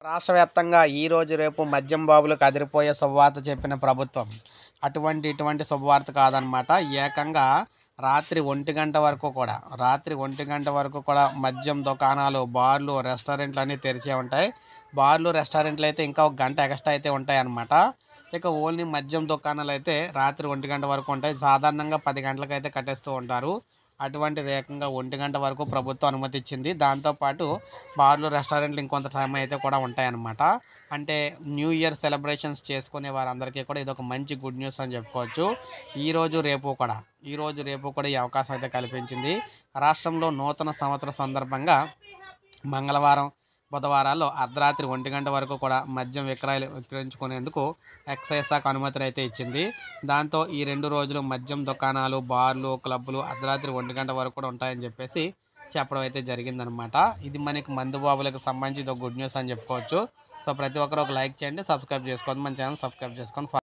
రాష్ట్ర వ్యాప్తంగా ఈరోజు రేపు మద్యం బాబులకు అదిరిపోయే శుభవార్త చెప్పిన ప్రభుత్వం ఇటువంటి శుభవార్త కాదనమాట. ఏకంగా రాత్రి 1 గంట వరకు కూడా మద్యం దుకాణాలు, బార్లు, రెస్టారెంట్లు అన్నీ తెరిచే ఉంటాయి. బార్లు, రెస్టారెంట్లు అయితే ఇంకా ఒక గంట ఎక్స్ట్రా అయితే ఉంటాయన్నమాట. ఇక ఓన్లీ మద్యం దుకాణాలు అయితే రాత్రి 1 గంట వరకు ఉంటాయి. సాధారణంగా 10 గంటలకైతే కట్టేస్తూ ఉంటారు. అటువంటిది ఏకంగా 1 గంట వరకు ప్రభుత్వం అనుమతి ఇచ్చింది. దాంతోపాటు బార్లు, రెస్టారెంట్లు ఇంకొంత టైం అయితే కూడా ఉంటాయన్నమాట. అంటే న్యూ ఇయర్ సెలబ్రేషన్స్ చేసుకునే వారందరికీ కూడా ఇదొక మంచి గుడ్ న్యూస్ అని చెప్పుకోవచ్చు. ఈ రోజు రేపు కూడా ఈ అవకాశం అయితే కల్పించింది. రాష్ట్రంలో నూతన సంవత్సర సందర్భంగా మంగళవారం, బుధవారాల్లో అర్ధరాత్రి 1 గంట వరకు కూడా మద్యం విక్రయించుకునేందుకు ఎక్సైజ్ శాఖ అనుమతిని అయితే ఇచ్చింది. దాంతో ఈ 2 రోజులు మద్యం దుకాణాలు, బార్లు, క్లబ్బులు అర్ధరాత్రి 1 గంట వరకు కూడా ఉంటాయని చెప్పేసి చెప్పడం అయితే జరిగిందనమాట. ఇది మనకి మందు బాబులకు సంబంధించి ఇది ఒక గుడ్ న్యూస్ అని చెప్పుకోవచ్చు. సో ప్రతి ఒక్కరు ఒక లైక్ చేయండి, సబ్స్క్రైబ్ చేసుకోండి, మన ఛానల్ సబ్స్క్రైబ్ చేసుకొని